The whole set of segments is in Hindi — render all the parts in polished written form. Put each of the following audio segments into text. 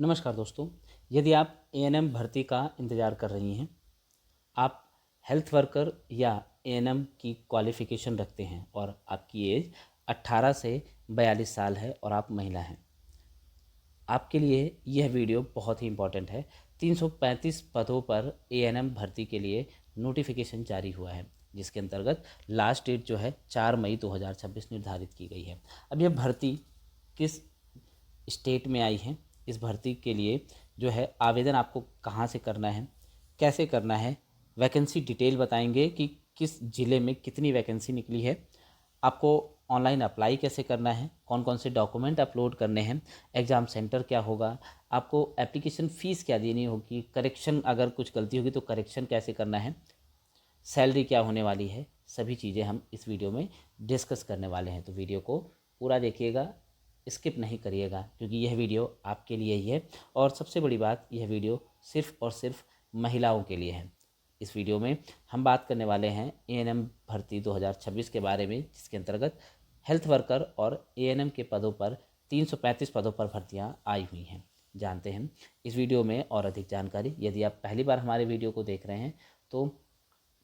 नमस्कार दोस्तों। यदि आप एएनएम भर्ती का इंतज़ार कर रही हैं, आप हेल्थ वर्कर या एएनएम की क्वालिफ़िकेशन रखते हैं और आपकी एज 18 से 42 साल है और आप महिला हैं, आपके लिए यह वीडियो बहुत ही इम्पॉर्टेंट है। 335 पदों पर एएनएम भर्ती के लिए नोटिफिकेशन जारी हुआ है, जिसके अंतर्गत लास्ट डेट जो है 4 मई 2026 निर्धारित की गई है। अब यह भर्ती किस स्टेट में आई है, इस भर्ती के लिए जो है आवेदन आपको कहाँ से करना है, कैसे करना है, वैकेंसी डिटेल बताएंगे कि किस ज़िले में कितनी वैकेंसी निकली है, आपको ऑनलाइन अप्लाई कैसे करना है, कौन कौन से डॉक्यूमेंट अपलोड करने हैं, एग्ज़ाम सेंटर क्या होगा, आपको एप्लीकेशन फ़ीस क्या देनी होगी, करेक्शन अगर कुछ गलती होगी तो करेक्शन कैसे करना है, सैलरी क्या होने वाली है, सभी चीज़ें हम इस वीडियो में डिस्कस करने वाले हैं। तो वीडियो को पूरा देखिएगा, स्किप नहीं करिएगा, क्योंकि यह वीडियो आपके लिए ही है। और सबसे बड़ी बात, यह वीडियो सिर्फ़ और सिर्फ महिलाओं के लिए है। इस वीडियो में हम बात करने वाले हैं एएनएम भर्ती 2026 के बारे में, जिसके अंतर्गत हेल्थ वर्कर और एएनएम के पदों पर 335 पदों पर भर्तियां आई हुई हैं। जानते हैं इस वीडियो में और अधिक जानकारी। यदि आप पहली बार हमारे वीडियो को देख रहे हैं तो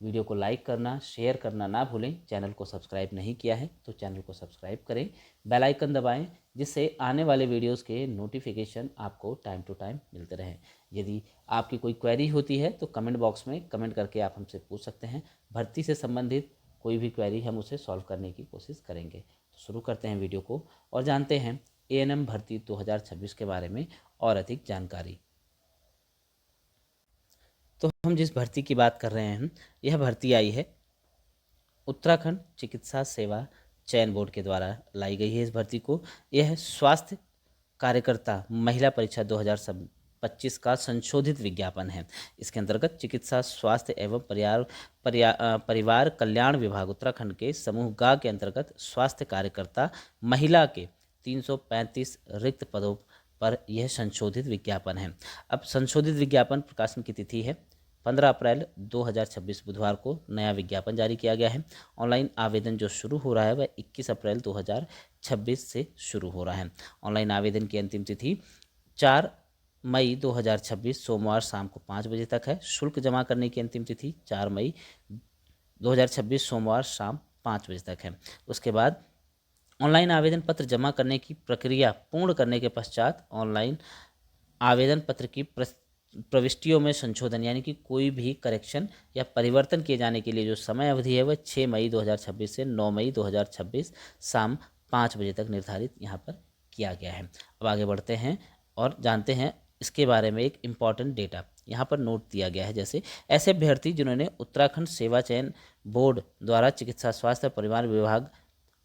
वीडियो को लाइक करना, शेयर करना ना भूलें। चैनल को सब्सक्राइब नहीं किया है तो चैनल को सब्सक्राइब करें, बेल आइकन दबाएं, जिससे आने वाले वीडियोस के नोटिफिकेशन आपको टाइम टू टाइम मिलते रहें। यदि आपकी कोई क्वेरी होती है तो कमेंट बॉक्स में कमेंट करके आप हमसे पूछ सकते हैं। भर्ती से संबंधित कोई भी क्वेरी हम उसे सॉल्व करने की कोशिश करेंगे। तो शुरू करते हैं वीडियो को और जानते हैं एएनएम भर्ती 2026 के बारे में और अधिक जानकारी। तो हम जिस भर्ती की बात कर रहे हैं, यह भर्ती आई है उत्तराखंड चिकित्सा सेवा चयन बोर्ड के द्वारा लाई गई है। इस भर्ती को, यह स्वास्थ्य कार्यकर्ता महिला परीक्षा 2025 का संशोधित विज्ञापन है। इसके अंतर्गत चिकित्सा स्वास्थ्य एवं परिवार कल्याण विभाग उत्तराखंड के समूह गा के अंतर्गत स्वास्थ्य कार्यकर्ता महिला के 335 रिक्त पदों पर यह संशोधित विज्ञापन है। अब संशोधित विज्ञापन प्रकाशन की तिथि है 15 अप्रैल 2026 बुधवार को नया विज्ञापन जारी किया गया है। ऑनलाइन आवेदन जो शुरू हो रहा है वह 21 अप्रैल 2026 से शुरू हो रहा है। ऑनलाइन आवेदन की अंतिम तिथि 4 मई 2026 सोमवार शाम को 5 बजे तक है। शुल्क जमा करने की अंतिम तिथि 4 मई 2026 सोमवार शाम 5 बजे तक है। उसके बाद ऑनलाइन आवेदन पत्र जमा करने की प्रक्रिया पूर्ण करने के पश्चात ऑनलाइन आवेदन पत्र की प्रविष्टियों में संशोधन यानी कि कोई भी करेक्शन या परिवर्तन किए जाने के लिए जो समय अवधि है वह 6 मई 2026 से 9 मई 2026 शाम 5 बजे तक निर्धारित यहाँ पर किया गया है। अब आगे बढ़ते हैं और जानते हैं इसके बारे में एक इम्पॉर्टेंट डेटा यहाँ पर नोट दिया गया है। जैसे ऐसे अभ्यर्थी जिन्होंने उत्तराखंड सेवा चयन बोर्ड द्वारा चिकित्सा स्वास्थ्य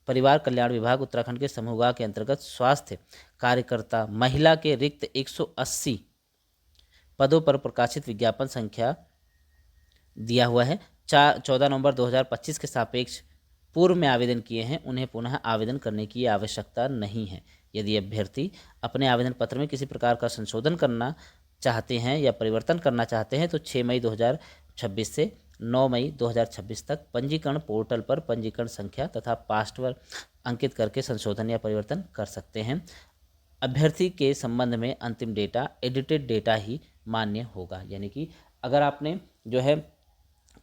परिवार कल्याण विभाग उत्तराखंड के समूह के अंतर्गत स्वास्थ्य कार्यकर्ता महिला के रिक्त 180 पदों पर प्रकाशित विज्ञापन संख्या दिया हुआ है 14 नवंबर 2025 के सापेक्ष पूर्व में आवेदन किए हैं, उन्हें पुनः आवेदन करने की आवश्यकता नहीं है। यदि अभ्यर्थी अपने आवेदन पत्र में किसी प्रकार का संशोधन करना चाहते हैं या परिवर्तन करना चाहते हैं तो 6 मई 2026 से 9 मई 2026 तक पंजीकरण पोर्टल पर पंजीकरण संख्या तथा पासवर्ड अंकित करके संशोधन या परिवर्तन कर सकते हैं। अभ्यर्थी के संबंध में अंतिम डेटा एडिटेड डेटा ही मान्य होगा। यानी कि अगर आपने जो है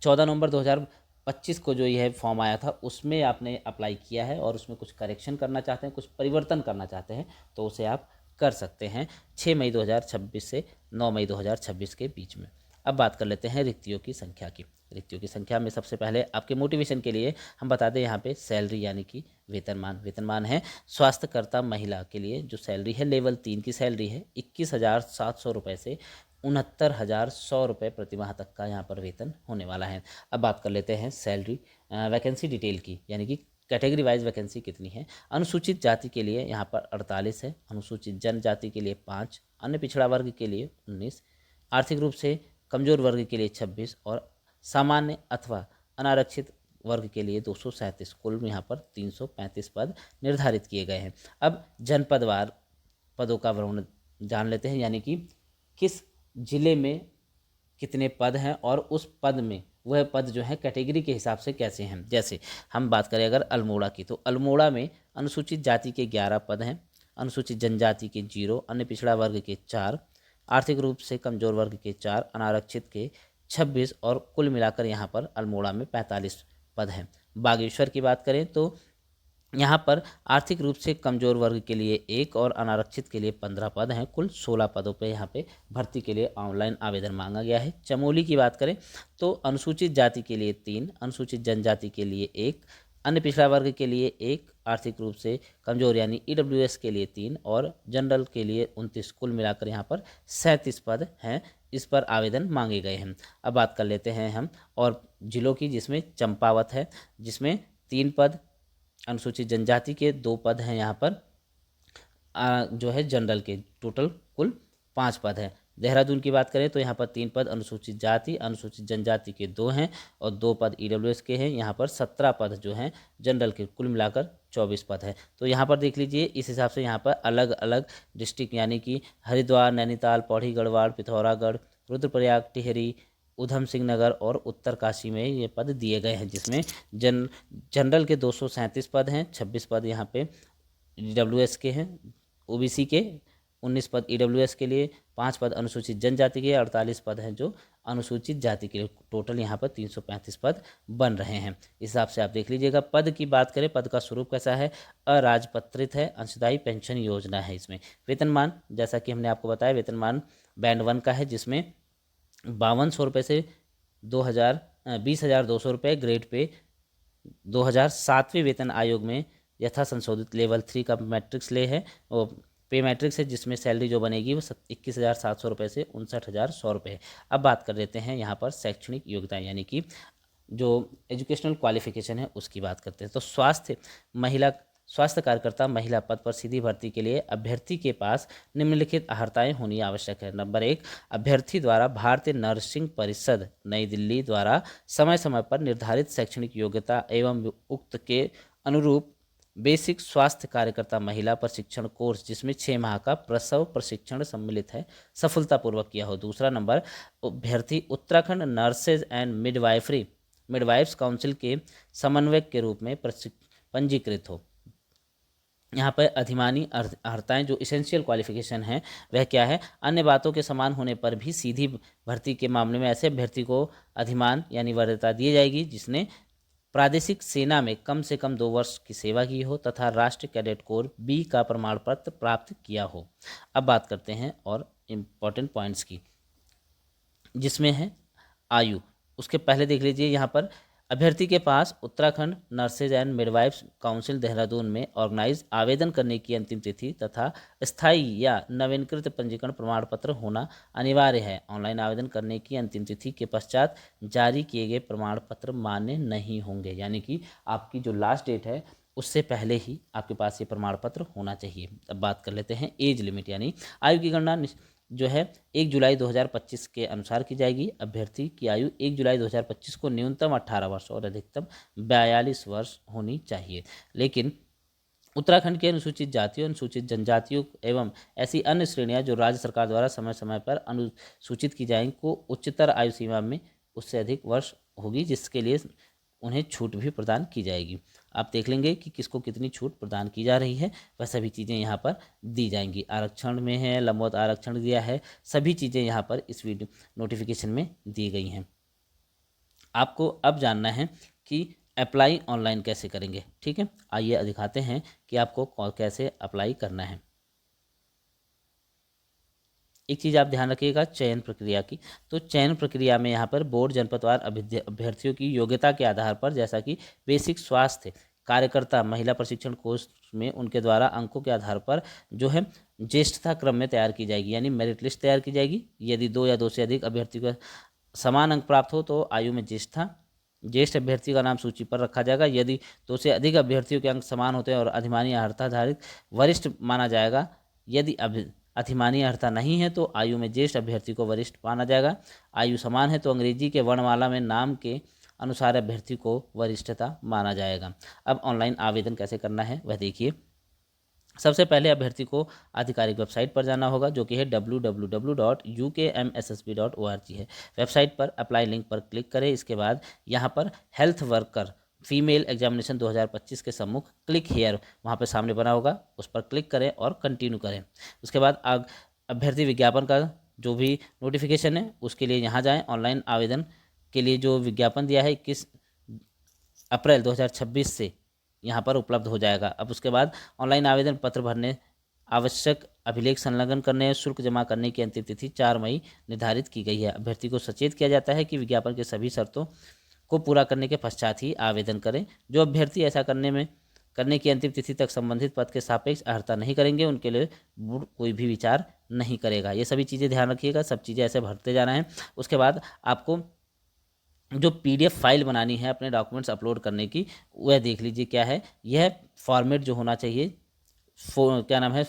14 नवंबर 2025 को जो यह फॉर्म आया था उसमें आपने अप्लाई किया है और उसमें कुछ करेक्शन करना चाहते हैं, कुछ परिवर्तन करना चाहते हैं तो उसे आप कर सकते हैं 6 मई 2026 से 9 मई 2026 के बीच में। अब बात कर लेते हैं रिक्तियों की संख्या की। रिक्तियों की संख्या में सबसे पहले आपके मोटिवेशन के लिए हम बता दें यहाँ पे सैलरी यानी कि वेतनमान है स्वास्थ्यकर्ता महिला के लिए जो सैलरी है लेवल 3 की सैलरी है 21,700 रुपये से 69,100 रुपये प्रतिमाह तक का यहाँ पर वेतन होने वाला है। अब बात कर लेते हैं सैलरी वैकेंसी डिटेल की, यानी कि कैटेगरी वाइज वैकेंसी कितनी है। अनुसूचित जाति के लिए यहाँ पर 48 है, अनुसूचित जनजाति के लिए 5, अन्य पिछड़ा वर्ग के लिए 19, आर्थिक रूप से कमजोर वर्ग के लिए 26 और सामान्य अथवा अनारक्षित वर्ग के लिए 237। कुल यहाँ पर 335 पद निर्धारित किए गए हैं। अब जनपदवार पदों का विवरण जान लेते हैं, यानी कि किस जिले में कितने पद हैं और उस पद में वह पद जो है कैटेगरी के हिसाब से कैसे हैं। जैसे हम बात करें अगर अल्मोड़ा की, तो अल्मोड़ा में अनुसूचित जाति के 11 पद हैं, अनुसूचित जनजाति के 0, अन्य पिछड़ा वर्ग के 4, आर्थिक रूप से कमजोर वर्ग के 4, अनारक्षित के 26 और कुल मिलाकर यहाँ पर अल्मोड़ा में 45 पद हैं। बागेश्वर की बात करें तो यहाँ पर आर्थिक रूप से कमजोर वर्ग के लिए 1 और अनारक्षित के लिए 15 पद हैं। कुल 16 पदों पे यहाँ पे भर्ती के लिए ऑनलाइन आवेदन मांगा गया है। चमोली की बात करें तो अनुसूचित जाति के लिए 3, अनुसूचित जनजाति के लिए 1, अन्य पिछड़ा वर्ग के लिए 1, आर्थिक रूप से कमजोर यानी EWS के लिए 3 और जनरल के लिए 29, कुल मिलाकर यहाँ पर 37 पद हैं। इस पर आवेदन मांगे गए हैं। अब बात कर लेते हैं हम और जिलों की, जिसमें चंपावत है जिसमें 3 पद, अनुसूचित जनजाति के 2 पद हैं यहाँ पर, जो है जनरल के टोटल कुल 5 पद हैं। देहरादून की बात करें तो यहाँ पर 3 पद अनुसूचित जाति, अनुसूचित जनजाति के 2 हैं और 2 पद EWS के हैं। यहाँ पर 17 पद जो हैं जनरल के, कुल मिलाकर 24 पद है। तो यहाँ पर देख लीजिए, इस हिसाब से यहाँ पर अलग अलग डिस्ट्रिक्ट यानी कि हरिद्वार, नैनीताल, पौड़ी गढ़वाल, पिथौरागढ़, रुद्रप्रयाग, टिहरी, उधम सिंह नगर और उत्तरकाशी में ये पद दिए गए हैं, जिसमें जनरल के 237 पद हैं, 26 पद यहाँ पे EWS के हैं, OBC के 19 पद EWS के लिए, 5 पद अनुसूचित जनजाति के, 48 पद हैं जो अनुसूचित जाति के लिए। टोटल यहाँ पर 335 पद बन रहे हैं। इस हिसाब से आप देख लीजिएगा। पद की बात करें, पद का स्वरूप कैसा है, अराजपत्रित है, अंशदायी पेंशन योजना है इसमें। वेतनमान, जैसा कि हमने आपको बताया, वेतनमान बैंड 1 का है, जिसमें 5200 रुपये से 20,200 रुपये ग्रेड पे 2007वें वेतन आयोग में यथा संशोधित लेवल 3 का मैट्रिक्स ले है और पे मैट्रिक्स है, जिसमें सैलरी जो बनेगी वो 21,700 रुपये से 59,100 रुपये है। अब बात कर लेते हैं यहाँ पर शैक्षणिक योग्यता यानी कि जो एजुकेशनल क्वालिफिकेशन है उसकी बात करते हैं। तो स्वास्थ्य कार्यकर्ता महिला पद पर सीधी भर्ती के लिए अभ्यर्थी के पास निम्नलिखित अर्हताएं होनी आवश्यक है। नंबर 1, अभ्यर्थी द्वारा भारतीय नर्सिंग परिषद नई दिल्ली द्वारा समय समय पर निर्धारित शैक्षणिक योग्यता एवं उक्त के अनुरूप बेसिक स्वास्थ्य कार्यकर्ता महिला प्रशिक्षण कोर्स, जिसमें 6 माह का प्रसव प्रशिक्षण सम्मिलित है, सफलतापूर्वक किया हो। दूसरा नंबर, अभ्यर्थी Uttarakhand nurses and midwives council के समन्वयक के रूप में पंजीकृत हो। यहाँ पर अधिमानी अर्हताएं जो इसेंशियल क्वालिफिकेशन है वह क्या है, अन्य बातों के समान होने पर भी सीधी भर्ती के मामले में ऐसे अभ्यर्थी को अधिमान यानी वरीयता दी जाएगी जिसने प्रादेशिक सेना में कम से कम 2 वर्ष की सेवा की हो तथा राष्ट्रीय कैडेट कोर B का प्रमाण पत्र प्राप्त किया हो। अब बात करते हैं और इम्पॉर्टेंट पॉइंट्स की, जिसमें है आयु। उसके पहले देख लीजिए, यहाँ पर अभ्यर्थी के पास Uttarakhand nurses and midwives council Dehradun में ऑर्गेनाइज आवेदन करने की अंतिम तिथि तथा स्थायी या नवीनकृत पंजीकरण प्रमाण पत्र होना अनिवार्य है। ऑनलाइन आवेदन करने की अंतिम तिथि के पश्चात जारी किए गए प्रमाण पत्र मान्य नहीं होंगे, यानी कि आपकी जो लास्ट डेट है उससे पहले ही आपके पास ये प्रमाण पत्र होना चाहिए। अब बात कर लेते हैं एज लिमिट यानी आयु की गणना जो है 1 जुलाई 2025 के अनुसार की जाएगी। अभ्यर्थी की आयु 1 जुलाई 2025 को न्यूनतम 18 वर्ष और अधिकतम 42 वर्ष होनी चाहिए। लेकिन उत्तराखंड के अनुसूचित जातियों, अनुसूचित जनजातियों एवं ऐसी अन्य श्रेणियां जो राज्य सरकार द्वारा समय समय पर अनुसूचित की जाएंगी को उच्चतर आयु सीमा में उससे अधिक वर्ष होगी, जिसके लिए उन्हें छूट भी प्रदान की जाएगी। आप देख लेंगे कि किसको कितनी छूट प्रदान की जा रही है, वह सभी चीज़ें यहाँ पर दी जाएंगी। आरक्षण में है, लंबवत आरक्षण दिया है, सभी चीज़ें यहाँ पर इस वीडियो नोटिफिकेशन में दी गई हैं। आपको अब जानना है कि अप्लाई ऑनलाइन कैसे करेंगे, ठीक है। आइए दिखाते हैं कि आपको कैसे अप्लाई करना है। एक चीज़ आप ध्यान रखिएगा चयन प्रक्रिया की। तो चयन प्रक्रिया में यहाँ पर बोर्ड जनपदवार अभ्यर्थियों की योग्यता के आधार पर, जैसा कि बेसिक स्वास्थ्य कार्यकर्ता महिला प्रशिक्षण कोर्स में उनके द्वारा अंकों के आधार पर जो है ज्येष्ठता क्रम में तैयार की जाएगी, यानी मेरिट लिस्ट तैयार की जाएगी। यदि 2 या 2 से अधिक अभ्यर्थी को समान अंक प्राप्त हो तो आयु में ज्येष्ठ अभ्यर्थी का नाम सूची पर रखा जाएगा। यदि 2 से अधिक अभ्यर्थियों के अंक समान होते हैं और अधिमानी अर्हताधारित वरिष्ठ माना जाएगा। यदि अधिमानी अर्हता नहीं है तो आयु में ज्येष्ठ अभ्यर्थी को वरिष्ठ माना जाएगा। आयु समान है तो अंग्रेजी के वर्णमाला में नाम के अनुसार अभ्यर्थी को वरिष्ठता माना जाएगा। अब ऑनलाइन आवेदन कैसे करना है वह देखिए। सबसे पहले अभ्यर्थी को आधिकारिक वेबसाइट पर जाना होगा, जो कि है www.ukmssb.org है। वेबसाइट पर अप्लाई लिंक पर क्लिक करें। इसके बाद यहाँ पर हेल्थ वर्कर फीमेल एग्जामिनेशन 2025 के सम्मुख क्लिक हेयर वहाँ पे सामने बना होगा, उस पर क्लिक करें और कंटिन्यू करें। उसके बाद अभ्यर्थी विज्ञापन का जो भी नोटिफिकेशन है उसके लिए यहाँ जाएं। ऑनलाइन आवेदन के लिए जो विज्ञापन दिया है 21 अप्रैल 2026 से यहाँ पर उपलब्ध हो जाएगा। अब उसके बाद ऑनलाइन आवेदन पत्र भरने, आवश्यक अभिलेख संलग्न करने, शुल्क जमा करने की अंतिम तिथि 4 मई निर्धारित की गई है। अभ्यर्थी को सचेत किया जाता है कि विज्ञापन के सभी शर्तों को पूरा करने के पश्चात ही आवेदन करें। जो अभ्यर्थी ऐसा करने की अंतिम तिथि तक संबंधित पद के सापेक्ष अर्हता नहीं करेंगे, उनके लिए बोर्ड कोई भी विचार नहीं करेगा। ये सभी चीज़ें ध्यान रखिएगा, सब चीज़ें ऐसे भरते जाना है। उसके बाद आपको जो पीडीएफ फाइल बनानी है अपने डॉक्यूमेंट्स अपलोड करने की, वह देख लीजिए क्या है। यह फॉर्मेट जो होना चाहिए, क्या नाम है,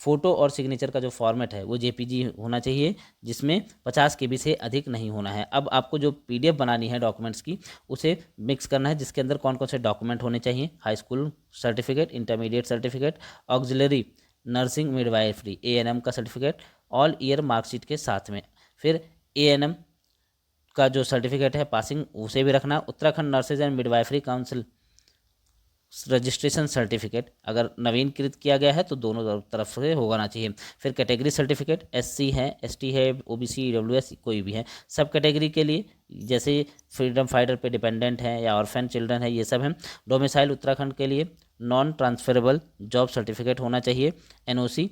फ़ोटो और सिग्नेचर का जो फॉर्मेट है वो जेपीजी होना चाहिए, जिसमें 50 केबी से अधिक नहीं होना है। अब आपको जो पीडीएफ बनानी है डॉक्यूमेंट्स की, उसे मिक्स करना है, जिसके अंदर कौन कौन से डॉक्यूमेंट होने चाहिए। High school certificate, intermediate certificate, auxiliary nursing midwifery ANM का सर्टिफिकेट, ऑल ईयर मार्कशीट के साथ में। फिर एएनएम का जो सर्टिफिकेट है पासिंग, उसे भी रखना। Uttarakhand nurses and midwifery council registration certificate अगर नवीनकृत किया गया है तो दोनों तरफ से होना चाहिए। फिर कैटेगरी सर्टिफिकेट, एससी है, एसटी है, ओबीसी, ईडब्ल्यूएस कोई भी है। सब कैटेगरी के लिए जैसे फ्रीडम फाइटर पे डिपेंडेंट है या ऑर्फेन चिल्ड्रन है, ये सब हैं। डोमिसाइल उत्तराखंड के लिए नॉन ट्रांसफरेबल जॉब सर्टिफिकेट होना चाहिए, एनओसी।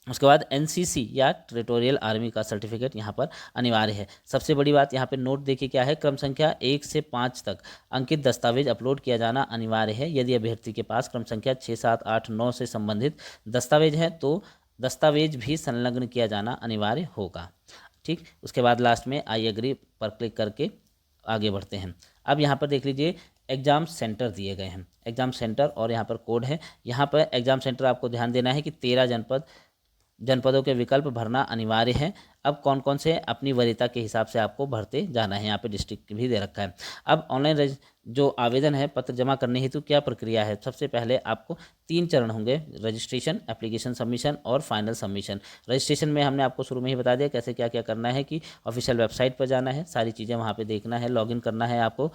उसके बाद एनसीसी या टेरिटोरियल आर्मी का सर्टिफिकेट यहाँ पर अनिवार्य है। सबसे बड़ी बात यहाँ पे नोट देखिए क्या है, क्रम संख्या 1 से 5 तक अंकित दस्तावेज अपलोड किया जाना अनिवार्य है। यदि अभ्यर्थी के पास क्रम संख्या 6, 7, 8, 9 से संबंधित दस्तावेज है तो दस्तावेज भी संलग्न किया जाना अनिवार्य होगा। ठीक, उसके बाद लास्ट में आई एग्री पर क्लिक करके आगे बढ़ते हैं। अब यहाँ पर देख लीजिए एग्ज़ाम सेंटर दिए गए हैं, एग्ज़ाम सेंटर और यहाँ पर कोड है। यहाँ पर एग्ज़ाम सेंटर आपको ध्यान देना है कि 13 जनपदों के विकल्प भरना अनिवार्य है। अब कौन कौन से अपनी वरीयता के हिसाब से आपको भरते जाना है, यहाँ पे डिस्ट्रिक्ट भी दे रखा है। अब ऑनलाइन जो आवेदन है पत्र जमा करने हेतु क्या प्रक्रिया है। सबसे पहले आपको 3 चरण होंगे, रजिस्ट्रेशन, एप्लीकेशन सबमिशन और फाइनल सबमिशन। रजिस्ट्रेशन में हमने आपको शुरू में ही बता दिया कैसे क्या क्या करना है कि ऑफिशियल वेबसाइट पर जाना है, सारी चीज़ें वहाँ पर देखना है, लॉगिन करना है आपको।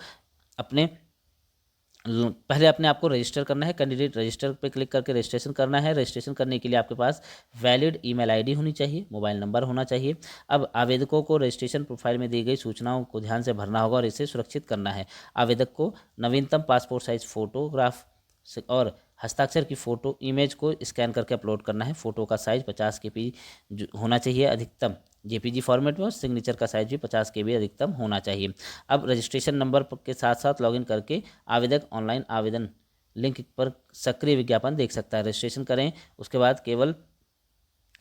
पहले अपने आप को रजिस्टर करना है, कैंडिडेट रजिस्टर पे क्लिक करके रजिस्ट्रेशन करना है। रजिस्ट्रेशन करने के लिए आपके पास वैलिड ईमेल आईडी होनी चाहिए, मोबाइल नंबर होना चाहिए। अब आवेदकों को रजिस्ट्रेशन प्रोफाइल में दी गई सूचनाओं को ध्यान से भरना होगा और इसे सुरक्षित करना है। आवेदक को नवीनतम पासपोर्ट साइज फोटोग्राफ और हस्ताक्षर की फ़ोटो इमेज को स्कैन करके अपलोड करना है। फ़ोटो का साइज़ 50 केबी होना चाहिए अधिकतम जेपीजी फॉर्मेट में, और सिग्नेचर का साइज भी 50 केबी अधिकतम होना चाहिए। अब रजिस्ट्रेशन नंबर के साथ साथ लॉगिन करके आवेदक ऑनलाइन आवेदन लिंक पर सक्रिय विज्ञापन देख सकता है। रजिस्ट्रेशन करें, उसके बाद केवल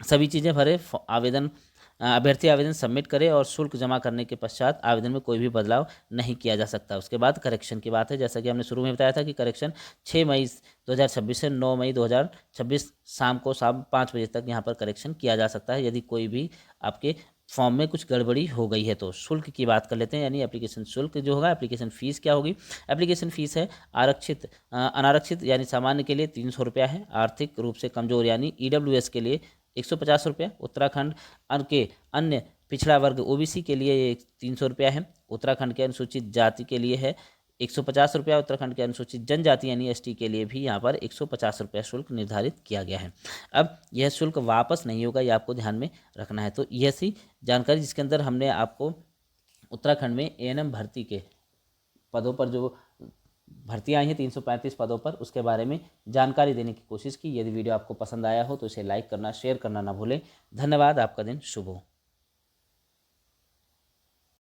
सभी चीज़ें भरे, अभ्यर्थी आवेदन सबमिट करे और शुल्क जमा करने के पश्चात आवेदन में कोई भी बदलाव नहीं किया जा सकता। उसके बाद करेक्शन की बात है, जैसा कि हमने शुरू में बताया था कि करेक्शन 6 मई 2026 से 9 मई 2026 शाम 5 बजे तक यहाँ पर करेक्शन किया जा सकता है। यदि कोई भी आपके फॉर्म में कुछ गड़बड़ी हो गई है तो शुल्क की बात कर लेते हैं, यानी एप्लीकेशन शुल्क जो होगा, एप्लीकेशन फ़ीस क्या होगी। एप्लीकेशन फ़ीस है अनारक्षित यानी सामान्य के लिए 300 रुपया है, आर्थिक रूप से कमज़ोर यानी ईडब्ल्यूएस के लिए 150 रुपया, उत्तराखंड के अन्य पिछड़ा वर्ग ओबीसी के लिए 300 रुपया है, उत्तराखंड के अनुसूचित जाति के लिए है 150 रुपया, उत्तराखंड के अनुसूचित जनजाति यानी एसटी के लिए भी यहाँ पर 150 रुपया शुल्क निर्धारित किया गया है। अब यह शुल्क वापस नहीं होगा, यह आपको ध्यान में रखना है। तो यह सी जानकारी जिसके अंदर हमने आपको उत्तराखंड में एएनएम भर्ती के पदों पर जो भर्तियाँ आई हैं 335 पदों पर, उसके बारे में जानकारी देने की कोशिश की। यदि वीडियो आपको पसंद आया हो तो इसे लाइक करना, शेयर करना ना भूलें। धन्यवाद, आपका दिन शुभ हो।